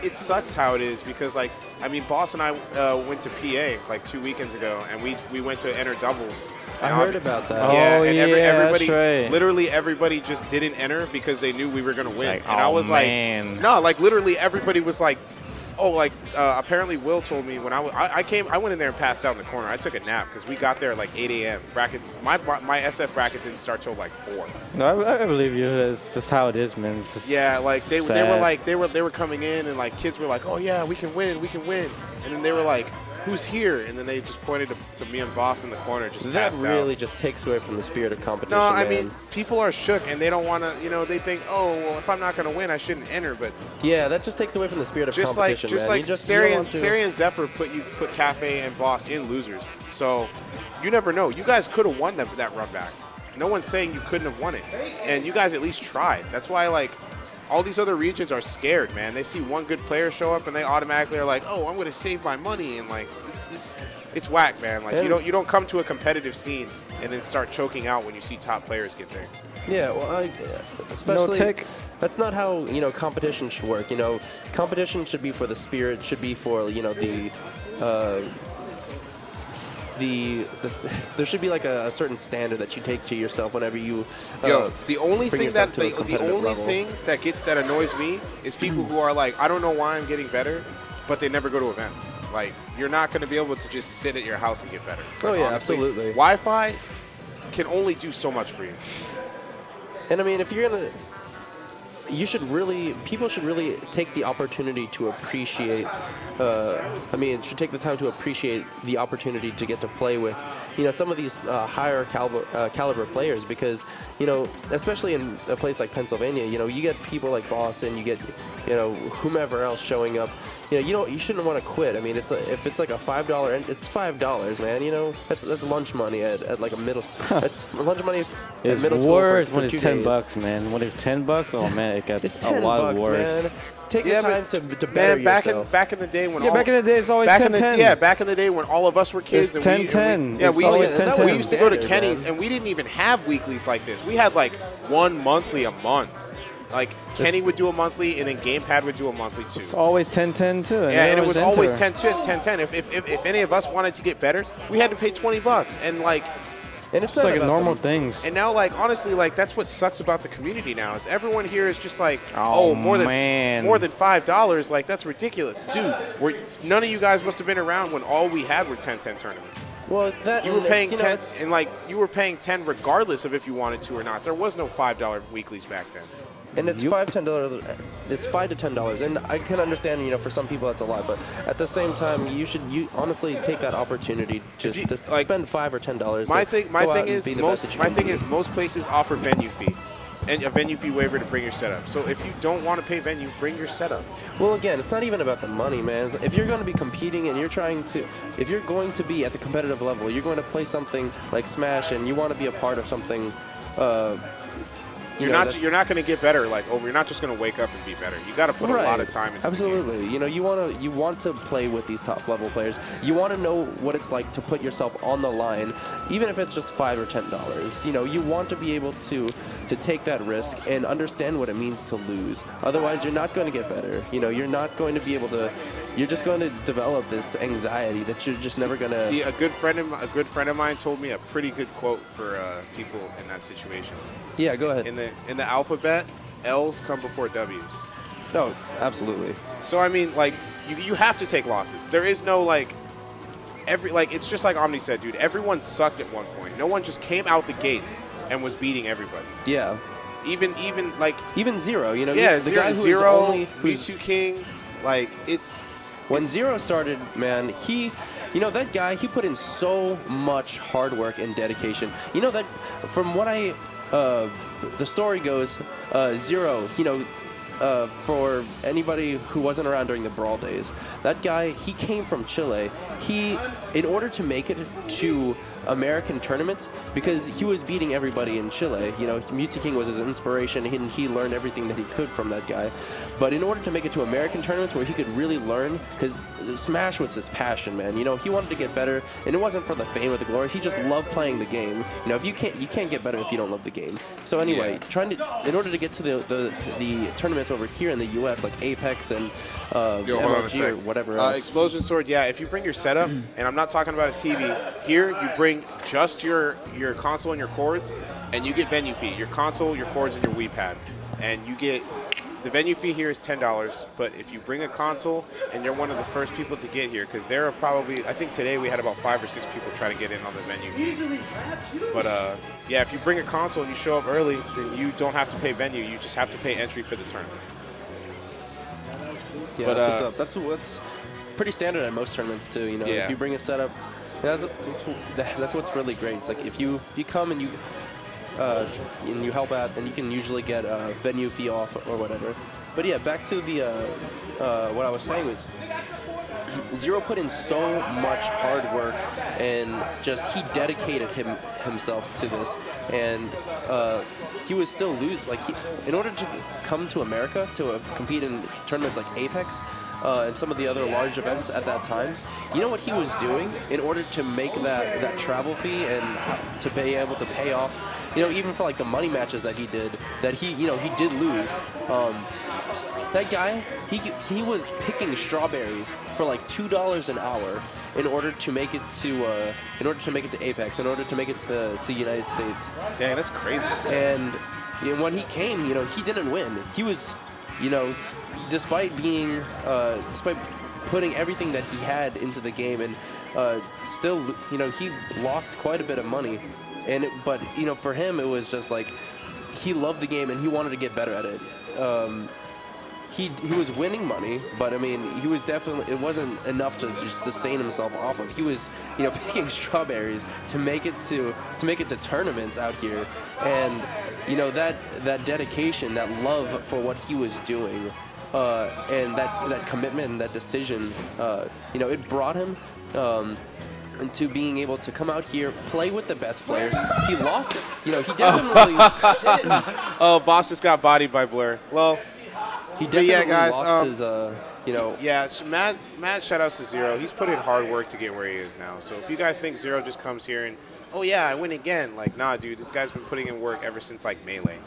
it sucks how it is because, like, I mean, Boss and I went to PA like 2 weekends ago, and we went to enter doubles. I heard about that. Yeah, oh, and yeah, everybody, that's right. literally everybody just didn't enter because they knew we were going to win. Like, and I was man. like, no, like literally everybody was like, oh, like apparently Will told me when I went in there and passed out in the corner. I took a nap because we got there at like 8 a.m. Bracket, my SF bracket didn't start till like 4. No, I believe you. That's how it is, man. It's just yeah, like they sad. were like they were coming in and like kids were like, oh yeah, we can win, and then they were like, who's here? And then they just pointed to me and Boss in the corner, just that passed really out. just takes away from the spirit of competition. No, I man. mean, people are shook and they don't want to, you know, they think, oh, well, if I'm not going to win, I shouldn't enter. But yeah, that just takes away from the spirit of competition, just man. like Sari and Zephyr put Cafe and Boss in losers. So you never know. You guys could have won that run back. No one's saying you couldn't have won it. And you guys at least tried. That's why, like, all these other regions are scared, man. They see one good player show up and they automatically are like, oh, I'm going to save my money. And, like, it's whack, man. Like, you don't come to a competitive scene and then start choking out when you see top players get there. Yeah, well, especially No tech. That's not how, you know, competition should work. You know, competition should be for the spirit, should be for, you know, there should be like a certain standard that you take to yourself whenever you the only bring thing yourself that to a the only level. thing that annoys me is people who are like, I don't know why I'm getting better, but they never go to events. Like, you're not going to be able to just sit at your house and get better. Like, Oh yeah, honestly, absolutely. Wi-Fi can only do so much for you. And I mean, if you're gonna, people should really take the opportunity to appreciate. Should take the time to appreciate the opportunity to get to play with, you know, some of these higher caliber players, because, you know, especially in a place like Pennsylvania, you know, you get people like Boston, you get, you know, whomever else showing up. You know, you shouldn't want to quit. I mean, if it's like a $5, and it's $5, man. You know, that's lunch money at like a middle. That's lunch money at middle school worse for when it's 2 $10, days. man. When it's $10, oh man, it gets It's a $10, lot worse. man. Take the Yeah, time but to better yourself. back in the day when Back in the day, it's always 10-10. back in the day when all of us were kids, It's and 10-10. Yeah, It's we always used to 10-10. we used to go to Standard, Kenny's, man. and we didn't even have weeklies like this. We had like one monthly a month. Like, Kenny would do a monthly, and then Gamepad would do a monthly too. It's always 10-10 too. Yeah, and it was always enter. 10-10. If any of us wanted to get better, we had to pay $20, and like. And it's It's not like a about normal the- things. And now, like, honestly, like, that's what sucks about the community now is everyone here is just like, Oh, more than man. $5. Like, that's ridiculous. Dude, none of you guys must have been around when all we had were 10-10 tournaments. Well, that You were paying you know, 10, it's- and, like, you were paying 10 regardless of if you wanted to or not. There was no $5 weeklies back then. And it's $5 to $10, and I can understand, you know, for some people that's a lot, but at the same time, you honestly take that opportunity to like, spend $5 or $10. My thing is most places offer venue fee and a venue fee waiver to bring your setup. So if you don't want to pay venue, bring your setup. Well, again, it's not even about the money, man. If you're going to be competing and if you're going to be at the competitive level, you're going to play something like Smash, and you want to be a part of something. You're not going to get better you're not just going to wake up and be better. You got to put a lot of time into Absolutely. the game. You know, you want to play with these top level players. You want to know what it's like to put yourself on the line, even if it's just $5 or $10. You know, you want to be able to take that risk and understand what it means to lose. Otherwise, you're not going to get better. You know, you're not going to be able to. You're just going to develop this anxiety that you're just never going to. See, a good friend of mine told me a pretty good quote for people in that situation. Yeah, go ahead. In the alphabet, L's come before W's. No, absolutely. So I mean, like, you have to take losses. There is no it's just like Omni said, dude. Everyone sucked at one point. No one just came out the gates and was beating everybody. Yeah. Even Zero. You know. Yeah, the guy Zero, who's V2 King, like it's. When Zero started, man, you know, that guy, he put in so much hard work and dedication. You know, that from what the story goes, Zero, you know, for anybody who wasn't around during the Brawl days, that guy, he came from Chile. In order to make it to American tournaments because he was beating everybody in Chile. You know, King was his inspiration, and he learned everything that he could from that guy. But in order to make it to American tournaments where he could really learn, because Smash was his passion, man. You know, he wanted to get better, and it wasn't for the fame or the glory. He just loved playing the game. You know, if you can't get better if you don't love the game. So anyway, in order to get to the tournaments over here in the U.S., like Apex and MLG or whatever else. Explosion Sword, yeah. If you bring your setup, and I'm not talking about a TV, here you bring just your console and your cords, and you get venue fee. Your console, your cords, and your Wii pad, and you get. The venue fee here is $10, but if you bring a console and you're one of the first people to get here, because there are probably, I think today we had about 5 or 6 people try to get in on the venue fee. But yeah, if you bring a console and you show up early, then you don't have to pay venue. You just have to pay entry for the tournament. Yeah, but, that's what's pretty standard at most tournaments too. You know, if you bring a setup, that's what's really great. It's like if you come and you help out, and you can usually get a venue fee off or whatever. But yeah, back to the what I was saying was Zero put in so much hard work, and just he dedicated himself to this, and he was still in order to come to America to compete in tournaments like Apex and some of the other large events at that time. You know what he was doing in order to make that travel fee and to be able to pay off, you know, even for like the money matches that he did, he did lose. That guy, he was picking strawberries for like $2 an hour in order to make it to Apex, in order to make it to the United States. Dang, that's crazy. And you know, when he came, you know, he didn't win. He was, you know, despite putting everything that he had into the game, and still, you know, he lost quite a bit of money. But you know, for him, it was just like he loved the game and he wanted to get better at it. He was winning money, but I mean, he was definitely, it wasn't enough to just sustain himself off of. He was, you know, picking strawberries to make it to tournaments out here, and you know, that dedication, that love for what he was doing, and that commitment and that decision, you know, it brought him into being able to come out here, play with the best players. He lost it. You know, he definitely... Oh, Boss just got bodied by Blur. Well, he definitely lost his, you know... Yeah, so Matt shout-outs to Zero. He's put in hard work to get where he is now. So if you guys think Zero just comes here and, oh, yeah, I win again, like, nah, dude, this guy's been putting in work ever since, like, Melee.